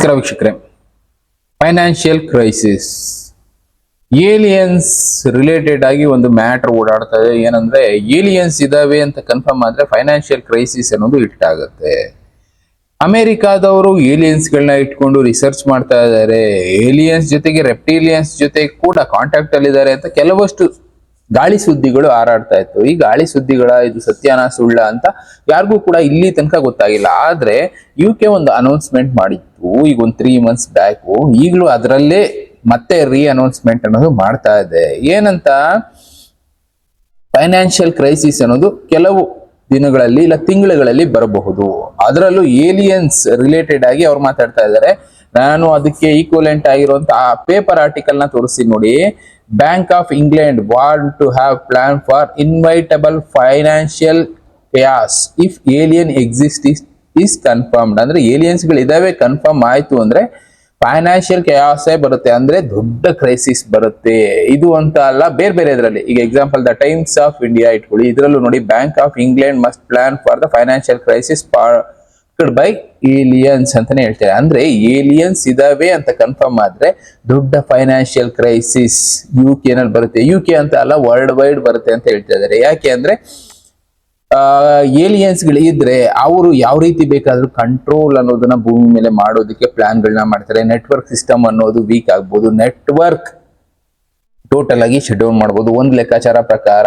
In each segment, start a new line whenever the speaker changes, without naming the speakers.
ನಮಸ್ಕಾರ ವೀಕ್ಷಕರೇ. Financial crisis, aliens related ಆಗಿ ಒಂದು ಮ್ಯಾಟರ್ ಓಡಾಡ್ತಾ ಇದೆ. ಏನಂದ್ರೆ ಏಲಿಯನ್ಸ್ ಇದಾವೆ ಅಂತ ಕನ್ಫರ್ಮ್ ಆದ್ರೆ ಫೈನಾನ್ಷಿಯಲ್ ಕ್ರೈಸಿಸ್ ಅನ್ನೋದು ಹಿಟ್ಟಾಗುತ್ತೆ. ಅಮೆರಿಕಾದವರು ಏಲಿಯನ್ಸ್ಗಳನ್ನ ಇಟ್ಕೊಂಡು ರಿಸರ್ಚ್ ಮಾಡ್ತಾ ಇದ್ದಾರೆ. ಏಲಿಯನ್ಸ್ ಜೊತೆಗೆ ರೆಪ್ಟೀಲಿಯನ್ಸ್ ಜೊತೆ ಕೂಡ ಕಾಂಟ್ಯಾಕ್ಟ್ ಅಲ್ಲಿ ಇದ್ದಾರೆ ಅಂತ ಕೆಲವಷ್ಟು ಗಾಳಿ ಸುದ್ದಿಗಳು ಹಾರಾಡ್ತಾ ಇತ್ತು. ಈ ಗಾಳಿ ಸುದ್ದಿಗಳ ಇದು ಸತ್ಯನಾ ಸುಳ್ಳ ಅಂತ ಯಾರಿಗೂ ಕೂಡ ಇಲ್ಲಿ ತನಕ ಗೊತ್ತಾಗಿಲ್ಲ. ಆದ್ರೆ UK ಒಂದು ಅನೌನ್ಸ್ಮೆಂಟ್ ಮಾಡಿತ್ತು ಈಗ ಒಂದು 3 months ಬ್ಯಾಕ್. ಈಗಲೂ ಅದರಲ್ಲೇ ಮತ್ತೆ ಅನೌನ್ಸ್ಮೆಂಟ್ ಅನ್ನೋದು ಮಾಡ್ತಾ ಇದೆ. ಏನಂತ, ಫೈನಾನ್ಷಿಯಲ್ ಕ್ರೈಸಿಸ್ ಅನ್ನೋದು ಕೆಲವು ದಿನಗಳಲ್ಲಿ ಇಲ್ಲ ತಿಂಗಳುಗಳಲ್ಲಿ ಬರಬಹುದು. ಅದರಲ್ಲೂ ಏಲಿಯನ್ಸ್ ರಿಲೇಟೆಡ್ ಆಗಿ ಅವ್ರು ಮಾತಾಡ್ತಾ ಇದ್ದಾರೆ. ನಾನು ಅದಕ್ಕೆ ಈಕ್ವಲೆಂಟ್ ಆಗಿರುವಂತ ಆ ಪೇಪರ್ ಆರ್ಟಿಕಲ್ ನ ತೋರಿಸಿ ನೋಡಿ. Bank of England want to have plan for inevitable financial chaos if alien exist is confirmed. ಅಂದ್ರೆ ಏಲಿಯನ್ಸ್ ಗಳು ಇದಾವೆ ಕನ್ಫರ್ಮ್ ಆಯ್ತು ಅಂದ್ರೆ ಫೈನಾನ್ಷಿಯಲ್ chaos ಬರುತ್ತೆ, ಅಂದ್ರೆ ದೊಡ್ಡ ಕ್ರೈಸಿಸ್ ಬರುತ್ತೆ. ಇದು ಅಂತ ಅಲ್ಲ, ಬೇರೆ ಬೇರೆ ಇದರಲ್ಲಿ ಈಗ example the times of India ಇಟ್ಕೊಳ್ಳಿ. ಇದರಲ್ಲೂ ನೋಡಿ, Bank of England must plan for the financial crisis by aliens ಅಂತಾನೆ ಹೇಳ್ತಾರೆ. ಅಂದ್ರೆ ಏಲಿಯನ್ಸ್ ಇದಾವೆ ಅಂತ ಕನ್ಫರ್ಮ್ ಆದ್ರೆ ದೊಡ್ಡ ಫೈನಾನ್ಷಿಯಲ್ ಕ್ರೈಸಿಸ್ UK ನಲ್ಲಿ ಬರುತ್ತೆ. UK ಅಂತ ಅಲ್ಲ, ವರ್ಲ್ಡ್ ವೈಡ್ ಬರುತ್ತೆ ಅಂತ ಹೇಳ್ತಾ ಇದ್ದಾರೆ. ಯಾಕೆ ಅಂದ್ರೆ ಏಲಿಯನ್ಸ್ ಗಳು ಇದ್ರೆ ಅವರು ಯಾವ ರೀತಿ ಬೇಕಾದ್ರೂ ಕಂಟ್ರೋಲ್ ಅನ್ನೋದನ್ನ ಭೂಮಿ ಮೇಲೆ ಮಾಡೋದಕ್ಕೆ ಪ್ಲಾನ್ ಗಳನ್ನ ಮಾಡ್ತಾರೆ. ನೆಟ್ವರ್ಕ್ ಸಿಸ್ಟಮ್ ಅನ್ನೋದು ವೀಕ್ ಆಗ್ಬೋದು, ನೆಟ್ವರ್ಕ್ ಟೋಟಲ್ ಆಗಿ ಶಟ್ ಡೌನ್ ಮಾಡಬಹುದು. ಒಂದು ಲೆಕ್ಕಾಚಾರ ಪ್ರಕಾರ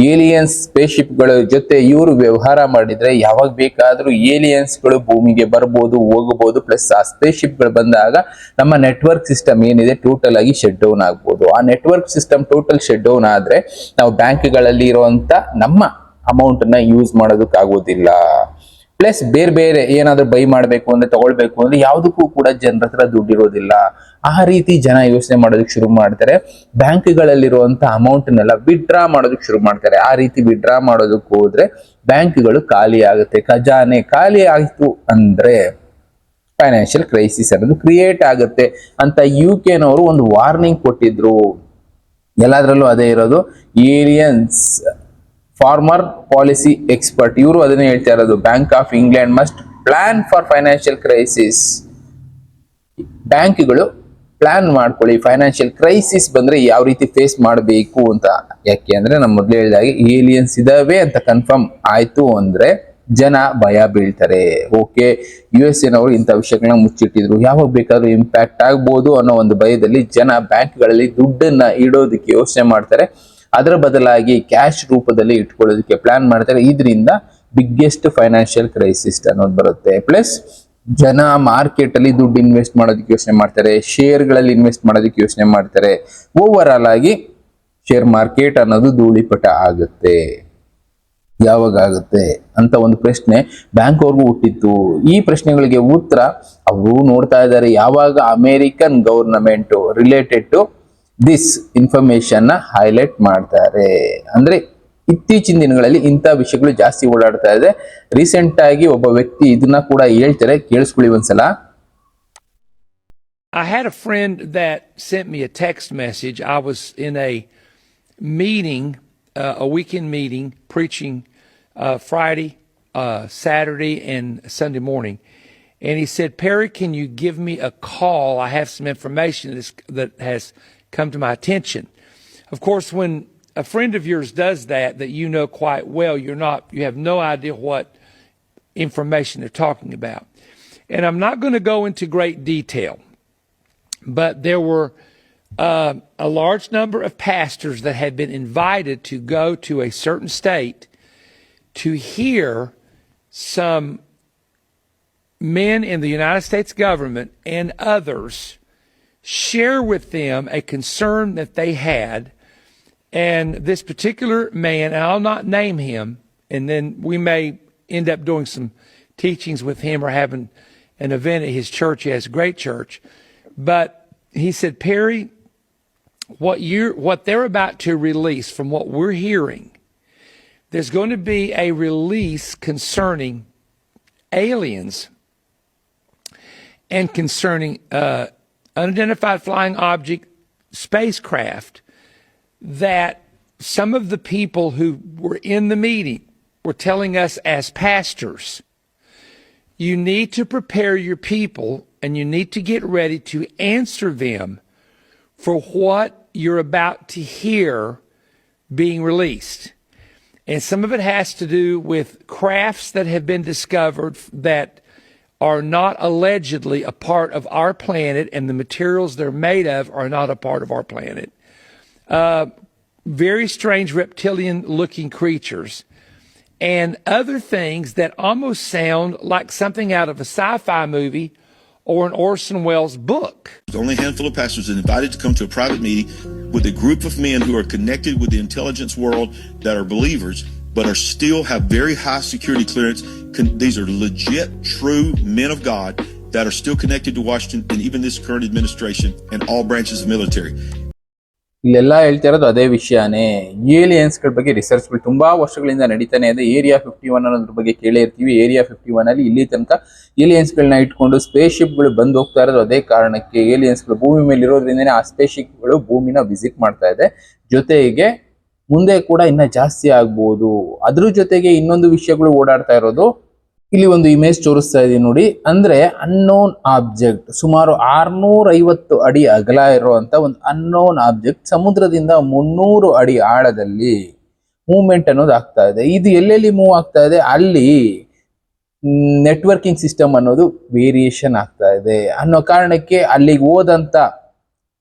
ಏಲಿಯನ್ಸ್ ಸ್ಪೇಸ್ಶಿಪ್ ಗಳ ಜೊತೆ ಇವರು ವ್ಯವಹಾರ ಮಾಡಿದ್ರೆ ಯಾವಾಗ ಬೇಕಾದ್ರೂ ಏಲಿಯನ್ಸ್ ಗಳು ಭೂಮಿಗೆ ಬರ್ಬೋದು, ಹೋಗಬಹುದು. ಪ್ಲಸ್ ಆ ಸ್ಪೇಸ್ಶಿಪ್ ಗಳು ಬಂದಾಗ ನಮ್ಮ ನೆಟ್ವರ್ಕ್ ಸಿಸ್ಟಮ್ ಏನಿದೆ ಟೋಟಲ್ ಆಗಿ ಶಟ್ ಡೌನ್ ಆಗ್ಬೋದು. ಆ network system total shut down ಆದ್ರೆ ನಾವು ಬ್ಯಾಂಕ್ಗಳಲ್ಲಿ ಇರುವಂತ ನಮ್ಮ ಅಮೌಂಟ್ ನ ಯೂಸ್ ಮಾಡೋದಕ್ಕಾಗೋದಿಲ್ಲ. ಪ್ಲಸ್ ಬೇರೆ ಬೇರೆ ಏನಾದ್ರೂ ಬೈ ಮಾಡ್ಬೇಕು ಅಂದ್ರೆ, ತಗೊಳ್ಬೇಕು ಅಂದ್ರೆ ಯಾವ್ದಕ್ಕೂ ಕೂಡ ಜನರ ಹತ್ರ ದುಡ್ಡಿರೋದಿಲ್ಲ. ಆ ರೀತಿ ಜನ ಯೋಚನೆ ಮಾಡೋದಕ್ಕೆ ಶುರು ಮಾಡ್ತಾರೆ. ಬ್ಯಾಂಕ್ಗಳಲ್ಲಿರುವಂತ ಅಮೌಂಟ್ ನೆಲ್ಲ ವಿಡ್ರಾ ಮಾಡೋದಕ್ಕೆ ಶುರು ಮಾಡ್ತಾರೆ. ಆ ರೀತಿ ವಿಡ್ರಾ ಮಾಡೋದಕ್ಕೆ ಹೋದ್ರೆ ಬ್ಯಾಂಕ್ಗಳು ಖಾಲಿ ಆಗುತ್ತೆ. ಖಜಾನೆ ಖಾಲಿ ಆಯ್ತು ಅಂದ್ರೆ ಫೈನಾನ್ಷಿಯಲ್ ಕ್ರೈಸಿಸ್ ಅನ್ನೋದು ಕ್ರಿಯೇಟ್ ಆಗುತ್ತೆ ಅಂತ UK ನವರು ಒಂದು ವಾರ್ನಿಂಗ್ ಕೊಟ್ಟಿದ್ರು. ಎಲ್ಲಾದ್ರಲ್ಲೂ ಅದೇ ಇರೋದು. ಏಲಿಯನ್ಸ್ ಫಾರ್ಮರ್ ಪಾಲಿಸಿ ಎಕ್ಸ್ಪರ್ಟ್ ಇವರು ಅದನ್ನೇ ಹೇಳ್ತಾ ಇರೋದು. Bank of England must plan for financial crisis. ಬ್ಯಾಂಕ್ಗಳು ಪ್ಲಾನ್ ಮಾಡ್ಕೊಳ್ಳಿ, ಫೈನಾನ್ಷಿಯಲ್ ಕ್ರೈಸಿಸ್ ಬಂದ್ರೆ ಯಾವ ರೀತಿ ಫೇಸ್ ಮಾಡಬೇಕು ಅಂತ. ಯಾಕೆ ಅಂದ್ರೆ ನಮ್ಮ ಮೊದಲೇ ಹೇಳಿದಾಗೆ ಏಲಿಯನ್ಸ್ ಇದಾವೆ ಅಂತ ಕನ್ಫರ್ಮ್ ಆಯ್ತು ಅಂದ್ರೆ ಜನ ಭಯ ಬೀಳ್ತಾರೆ. ಓಕೆ, USA ನವರು ಇಂಥ ವಿಷಯಗಳನ್ನ ಮುಚ್ಚಿಟ್ಟಿದ್ರು, ಯಾವಾಗ ಬೇಕಾದ್ರೂ ಇಂಪ್ಯಾಕ್ಟ್ ಆಗ್ಬೋದು ಅನ್ನೋ ಒಂದು ಭಯದಲ್ಲಿ ಜನ ಬ್ಯಾಂಕ್ಗಳಲ್ಲಿ ದುಡ್ಡನ್ನ ಇಡೋದಕ್ಕೆ ಯೋಚನೆ ಮಾಡ್ತಾರೆ. ಅದರ ಬದಲಾಗಿ ಕ್ಯಾಶ್ ರೂಪದಲ್ಲಿ ಇಟ್ಕೊಳ್ಳೋದಕ್ಕೆ ಪ್ಲಾನ್ ಮಾಡ್ತಾರೆ. ಇದರಿಂದ ಬಿಗ್ಗೆಸ್ಟ್ ಫೈನಾನ್ಷಿಯಲ್ ಕ್ರೈಸಿಸ್ ಅನ್ನೋದು ಬರುತ್ತೆ. ಪ್ಲಸ್ ಜನ ಮಾರ್ಕೆಟ್ ಅಲ್ಲಿ ದುಡ್ಡು ಇನ್ವೆಸ್ಟ್ ಮಾಡೋದಕ್ಕೆ ಯೋಚನೆ ಮಾಡ್ತಾರೆ, ಶೇರ್ ಗಳಲ್ಲಿ ಇನ್ವೆಸ್ಟ್ ಮಾಡೋದಕ್ಕೆ ಯೋಚನೆ ಮಾಡ್ತಾರೆ. ಓವರ್ ಆಲ್ ಆಗಿ ಶೇರ್ ಮಾರ್ಕೆಟ್ ಅನ್ನೋದು ಧೂಳಿಪಟ ಆಗುತ್ತೆ. ಯಾವಾಗ ಆಗುತ್ತೆ ಅಂತ ಒಂದು ಪ್ರಶ್ನೆ ಬ್ಯಾಂಕ್ ಅವ್ರಿಗೂ ಹುಟ್ಟಿತ್ತು. ಈ ಪ್ರಶ್ನೆಗಳಿಗೆ ಉತ್ತರ ಅವರು ನೋಡ್ತಾ ಇದ್ದಾರೆ. ಯಾವಾಗ American government related to this information highlight ಮಾಡ್ತಾರೆ ಅಂದ್ರೆ ಇತ್ತೀಚಿನ ದಿನಗಳಲ್ಲಿ ಇಂಥ ವಿಷಯಗಳು ಜಾಸ್ತಿ ಓಡಾಡ್ತಾ ಇದೆ. ರೀಸೆಂಟ್ ಆಗಿ ಒಬ್ಬ ವ್ಯಕ್ತಿ ಇದನ್ನ ಕೂಡ ಹೇಳ್ತಾರೆ, ಕೇಳಿಸ್ಕೊಳ್ಳಿ ಒಂದ್ಸಲ.
I had a friend that sent me a text message. I was in a meeting, a weekend meeting, preaching Friday, Saturday, and Sunday morning. And he said, Perry, can you give me a call? I have some information that has come to my attention. Of course, when a friend of yours does that you know quite well, you have no idea what information they're talking about. And I'm not going to go into great detail, but there were a large number of pastors that had been invited to go to a certain state to hear some men in the United States government and others share with them a concern that they had. And this particular man, and I'll not name him, and then we may end up doing some teachings with him or having an event at his church. He has a great church. But he said, Perry, what they're about to release, from what we're hearing, there's going to be a release concerning aliens and concerning unidentified flying object spacecraft that some of the people who were in the meeting were telling us as pastors. You need to prepare your people and you need to get ready to answer them for what you're about to hear being released. And some of it has to do with crafts that have been discovered that are not allegedly a part of our planet, and the materials they're made of are not a part of our planet. Very strange reptilian-looking creatures, and other things that almost sound like something out of a sci-fi movie or an Orson Welles book.
Only a handful of pastors are invited to come to a private meeting with a group of men who are connected with the intelligence world, that are believers, but are still have very high security clearance. These are legit, true men of God that are still connected to Washington and even this current administration and all branches of military.
ಇಲ್ಲೆಲ್ಲ ಹೇಳ್ತಾ ಇರೋದು ಅದೇ ವಿಷಯನೇ. ಏಲಿಯನ್ಸ್ಗಳ ಬಗ್ಗೆ ರಿಸರ್ಚ್ಗಳು ತುಂಬಾ ವರ್ಷಗಳಿಂದ ನಡೀತಾನೆ ಇದೆ. ಏರಿಯಾ 51 ಅನ್ನೋದ್ರ ಬಗ್ಗೆ ಕೇಳೇ ಇರ್ತೀವಿ. ಏರಿಯಾ 51 ಅಲ್ಲಿ ಇಲ್ಲಿ ತನಕ ಏಲಿಯನ್ಸ್ಗಳನ್ನ ಇಟ್ಕೊಂಡು ಸ್ಪೇಸ್ ಶಿಪ್ಗಳು ಬಂದು ಹೋಗ್ತಾ ಇರೋದು ಅದೇ ಕಾರಣಕ್ಕೆ. ಏಲಿಯನ್ಸ್ಗಳು ಭೂಮಿ ಮೇಲೆ ಇರೋದ್ರಿಂದನೇ ಆ ಸ್ಪೇಸ್ ಶಿಪ್ಗಳು ಭೂಮಿನ ವಿಸಿಟ್ ಮಾಡ್ತಾ ಇದೆ. ಜೊತೆಗೆ ಮುಂದೆ ಕೂಡ ಇನ್ನ ಜಾಸ್ತಿ ಆಗ್ಬೋದು. ಅದ್ರ ಜೊತೆಗೆ ಇನ್ನೊಂದು ವಿಷಯಗಳು ಓಡಾಡ್ತಾ ಇರೋದು. ಇಲ್ಲಿ ಒಂದು ಇಮೇಜ್ ತೋರಿಸ್ತಾ ಇದೀನಿ ನೋಡಿ. ಅಂದ್ರೆ ಅನ್ನೋನ್ ಆಬ್ಜೆಕ್ಟ್, ಸುಮಾರು 650 ಅಡಿ ಅಗಲ ಇರುವಂತ ಒಂದು ಅನ್ನೋನ್ ಆಬ್ಜೆಕ್ಟ್ ಸಮುದ್ರದಿಂದ 300 ಅಡಿ ಆಳದಲ್ಲಿ ಮೂವ್ಮೆಂಟ್ ಅನ್ನೋದು ಆಗ್ತಾ ಇದೆ. ಇದು ಎಲ್ಲೆಲ್ಲಿ ಮೂವ್ ಆಗ್ತಾ ಇದೆ, ಅಲ್ಲಿ ನೆಟ್ವರ್ಕಿಂಗ್ ಸಿಸ್ಟಮ್ ಅನ್ನೋದು ವೇರಿಯೇಷನ್ ಆಗ್ತಾ ಇದೆ ಅನ್ನೋ ಕಾರಣಕ್ಕೆ ಅಲ್ಲಿಗೆ ಹೋದಂತ,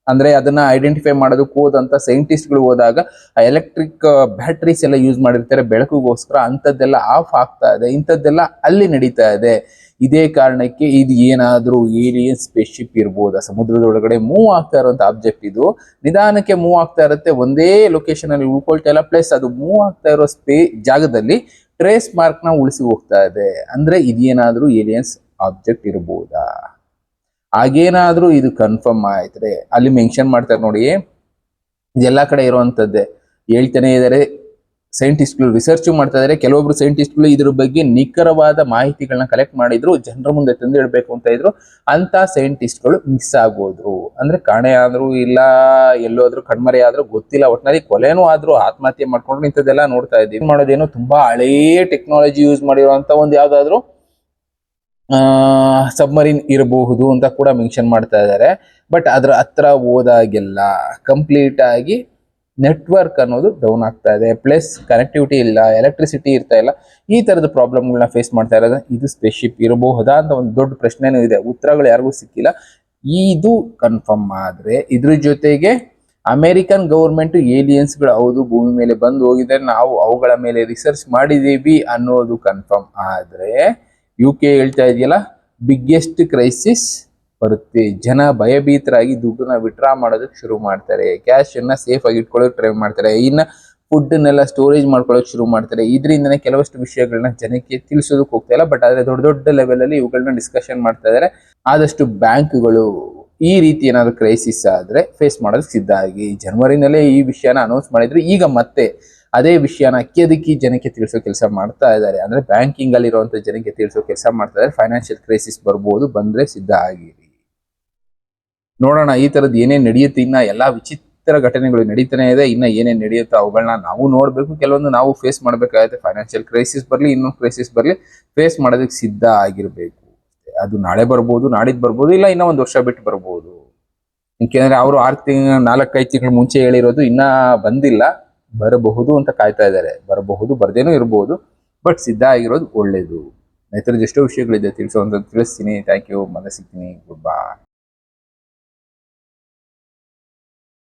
ಅಂದ್ರೆ ಅದನ್ನ ಐಡೆಂಟಿಫೈ ಮಾಡೋದಕ್ಕೆ ಹೋದಂತ ಸೈಂಟಿಸ್ಟ್ಗಳು ಹೋದಾಗ ಆ ಎಲೆಕ್ಟ್ರಿಕ್ ಬ್ಯಾಟ್ರೀಸ್ ಎಲ್ಲ ಯೂಸ್ ಮಾಡಿರ್ತಾರೆ ಬೆಳಕಿಗೋಸ್ಕರ, ಅಂಥದ್ದೆಲ್ಲ ಆಫ್ ಆಗ್ತಾ ಇದೆ. ಇಂಥದ್ದೆಲ್ಲ ಅಲ್ಲಿ ನಡೀತಾ ಇದೆ. ಇದೇ ಕಾರಣಕ್ಕೆ ಇದು ಏನಾದ್ರೂ ಏಲಿಯನ್ ಸ್ಪೇಸ್ ಶಿಪ್ ಇರ್ಬೋದಾ? ಸಮುದ್ರದೊಳಗಡೆ ಮೂವ್ ಆಗ್ತಾ ಇರುವಂತ ಆಬ್ಜೆಕ್ಟ್ ಇದು ನಿಧಾನಕ್ಕೆ ಮೂವ್ ಆಗ್ತಾ ಇರುತ್ತೆ, ಒಂದೇ ಲೊಕೇಶನ್ ಅಲ್ಲಿ ಉಳ್ಕೊಳ್ತಾ ಇಲ್ಲ. ಪ್ಲಸ್ ಅದು ಮೂವ್ ಆಗ್ತಾ ಇರೋ ಜಾಗದಲ್ಲಿ ಟ್ರೇಸ್ ಮಾರ್ಕ್ ನ ಉಳಿಸಿ ಹೋಗ್ತಾ ಇದೆ. ಅಂದ್ರೆ ಇದೇನಾದ್ರೂ ಏಲಿಯನ್ಸ್ ಆಬ್ಜೆಕ್ಟ್ ಇರ್ಬೋದಾ? ಹಾಗೇನಾದ್ರೂ ಇದು ಕನ್ಫರ್ಮ್ ಆಯ್ತರೆ ಅಲ್ಲಿ ಮೆನ್ಷನ್ ಮಾಡ್ತಾರೆ ನೋಡಿ, ಇದೆಲ್ಲ ಕಡೆ ಇರುವಂತದ್ದೇ ಹೇಳ್ತಾನೆ ಇದಾರೆ. ಸೈಂಟಿಸ್ಟ್ಗಳು ರಿಸರ್ಚ್ ಮಾಡ್ತಾ ಇದಾರೆ. ಕೆಲವೊಬ್ರು ಸೈಂಟಿಸ್ಟ್ಗಳು ಇದ್ರ ಬಗ್ಗೆ ನಿಖರವಾದ ಮಾಹಿತಿಗಳನ್ನ ಕಲೆಕ್ಟ್ ಮಾಡಿದ್ರು, ಜನರ ಮುಂದೆ ತಂದು ಇಡಬೇಕು ಅಂತ ಇದ್ರು. ಅಂತ ಸೈಂಟಿಸ್ಟ್ಗಳು ಮಿಸ್ ಆಗ್ಬೋದ್ರು. ಅಂದ್ರೆ ಕಾಣೆ ಆದ್ರೂ ಇಲ್ಲ, ಎಲ್ಲೋದ್ರು ಕಣ್ಮರೆ ಆದ್ರೂ ಗೊತ್ತಿಲ್ಲ, ಒಟ್ಟಿನಲ್ಲಿ ಕೊಲೆನೂ ಆದ್ರೂ, ಆತ್ಮಹತ್ಯೆ ಮಾಡ್ಕೊಂಡ್ರು, ಇಂಥದ್ದೆಲ್ಲ ನೋಡ್ತಾ ಇದ್ದೀವಿ. ಮಾಡೋದೇನು ತುಂಬಾ ಹಳೇ ಟೆಕ್ನಾಲಜಿ ಯೂಸ್ ಮಾಡಿರುವಂತ ಒಂದು ಯಾವ್ದಾದ್ರು ಸಬ್ಮರೀನ್ ಇರಬಹುದು ಅಂತ ಕೂಡ ಮೆನ್ಷನ್ ಮಾಡ್ತಾ ಇದ್ದಾರೆ. ಬಟ್ ಅದ್ರ ಹತ್ರ ಹೋದಾಗೆಲ್ಲ ಕಂಪ್ಲೀಟ್ ಆಗಿ ನೆಟ್ವರ್ಕ್ ಅನ್ನೋದು ಡೌನ್ ಆಗ್ತಾ ಇದೆ. ಪ್ಲಸ್ ಕನೆಕ್ಟಿವಿಟಿ ಇಲ್ಲ, ಎಲೆಕ್ಟ್ರಿಸಿಟಿ ಇರ್ತಾ ಇಲ್ಲ. ಈ ತರದ ಪ್ರಾಬ್ಲಮ್ಗಳನ್ನ ಫೇಸ್ ಮಾಡ್ತಾ ಇರೋದು. ಇದು ಸ್ಪೇಸ್ ಶಿಪ್ ಇರಬಹುದಾ ಅಂತ ಒಂದು ದೊಡ್ಡ ಪ್ರಶ್ನೆನೂ ಇದೆ. ಉತ್ತರಗಳು ಯಾರಿಗೂ ಸಿಕ್ಕಿಲ್ಲ. ಇದು ಕನ್ಫರ್ಮ್ ಆದ್ರೆ ಇದ್ರ ಜೊತೆಗೆ ಅಮೆರಿಕನ್ ಗೌರ್ಮೆಂಟ್ ಏಲಿಯನ್ಸ್ಗಳು ಹೌದು ಭೂಮಿ ಮೇಲೆ ಬಂದು ಹೋಗಿದ್ರೆ, ನಾವು ಅವುಗಳ ಮೇಲೆ ರಿಸರ್ಚ್ ಮಾಡಿದೀವಿ ಅನ್ನೋದು ಕನ್ಫರ್ಮ್ ಆದ್ರೆ, UK ಹೇಳ್ತಾ ಇದೆಯಲ್ಲ ಬಿಗ್ಗೆಸ್ಟ್ ಕ್ರೈಸಿಸ್ ಬರುತ್ತೆ. ಜನ ಭಯಭೀತರಾಗಿ ದುಡ್ಡನ್ನ ವಿಡ್ರಾ ಮಾಡೋದಕ್ಕೆ ಶುರು ಮಾಡ್ತಾರೆ. ಕ್ಯಾಶ್ ಅನ್ನ ಸೇಫ್ ಆಗಿ ಇಟ್ಕೊಳ್ಳೋಕೆ ಟ್ರೈ ಮಾಡ್ತಾರೆ. ಇನ್ನ ಫುಡ್ ನೆಲ್ಲ ಸ್ಟೋರೇಜ್ ಮಾಡ್ಕೊಳ್ಳೋಕೆ ಶುರು ಮಾಡ್ತಾರೆ. ಇದರಿಂದನೇ ಕೆಲವಷ್ಟು ವಿಷಯಗಳನ್ನ ಜನಕ್ಕೆ ತಿಳಿಸೋದಕ್ಕೆ ಹೋಗ್ತಾ ಇಲ್ಲ. ಬಟ್ ಆದ್ರೆ ದೊಡ್ಡ ದೊಡ್ಡ ಲೆವೆಲ್ ಅಲ್ಲಿ ಇವುಗಳನ್ನ ಡಿಸ್ಕಷನ್ ಮಾಡ್ತಾ ಇದ್ದಾರೆ. ಆದಷ್ಟು ಬ್ಯಾಂಕ್ಗಳು ಈ ರೀತಿ ಏನಾದ್ರು ಕ್ರೈಸಿಸ್ ಆದ್ರೆ ಫೇಸ್ ಮಾಡೋದಕ್ಕೆ ಸಿದ್ಧ ಆಗಿ. ಜನವರಿನಲ್ಲೇ ಈ ವಿಷಯನ ಅನೌನ್ಸ್ ಮಾಡಿದ್ರು. ಈಗ ಮತ್ತೆ ಅದೇ ವಿಷಯನ ಅಕ್ಕಿ ಜನಕ್ಕೆ ತಿಳಿಸೋ ಕೆಲಸ ಮಾಡ್ತಾ ಇದ್ದಾರೆ. ಅಂದ್ರೆ ಬ್ಯಾಂಕಿಂಗ್ ಅಲ್ಲಿ ಇರುವಂತ ಜನಕ್ಕೆ ತಿಳಿಸೋ ಕೆಲಸ ಮಾಡ್ತಾ ಇದ್ದಾರೆ. ಫೈನಾನ್ಷಿಯಲ್ ಕ್ರೈಸಿಸ್ ಬರ್ಬೋದು, ಬಂದ್ರೆ ಸಿದ್ಧ ಆಗಿರಿ. ನೋಡೋಣ ಈ ತರದ್ ಏನೇನ್ ನಡೆಯುತ್ತೆ. ಇನ್ನ ಎಲ್ಲಾ ವಿಚಿತ್ರ ಘಟನೆಗಳು ನಡೀತಾನೆ ಇದೆ. ಇನ್ನ ಏನೇನ್ ನಡೆಯುತ್ತೋ ಅವುಗಳನ್ನ ನಾವು ನೋಡ್ಬೇಕು. ಕೆಲವೊಂದು ನಾವು ಫೇಸ್ ಮಾಡ್ಬೇಕಾಗುತ್ತೆ. ಫೈನಾನ್ಷಿಯಲ್ ಕ್ರೈಸಿಸ್ ಬರ್ಲಿ, ಇನ್ನೊಂದು ಕ್ರೈಸಿಸ್ ಬರ್ಲಿ, ಫೇಸ್ ಮಾಡೋದಕ್ಕೆ ಸಿದ್ಧ ಆಗಿರ್ಬೇಕು. ಅದು ನಾಳೆ ಬರ್ಬೋದು, ನಾಡಿದ್ದು ಬರ್ಬೋದು, ಇಲ್ಲ ಇನ್ನ ಒಂದು ವರ್ಷ ಬಿಟ್ಟು ಬರ್ಬೋದು. ಯಾಕೆಂದ್ರೆ ಅವರು 4-5 ತಿಂಗಳು ಮುಂಚೆ ಹೇಳಿರೋದು ಇನ್ನ ಬಂದಿಲ್ಲ. ಬರಬಹುದು ಅಂತ ಕಾಯ್ತಾ ಇದ್ದಾರೆ. ಬರಬಹುದು, ಬರ್ದೇನೂ ಇರಬಹುದು. ಬಟ್ ಸಿದ್ಧ ಆಗಿರೋದು ಒಳ್ಳೇದು. ಈ ಥರದ್ದು ಎಷ್ಟೋ ವಿಷಯಗಳಿದೆ ತಿಳಿಸುವಂತ ತಿಳಿಸ್ತೀನಿ. Thank you. ಮತ್ತೆ ಸಿಗ್ತೀನಿ. Good bye.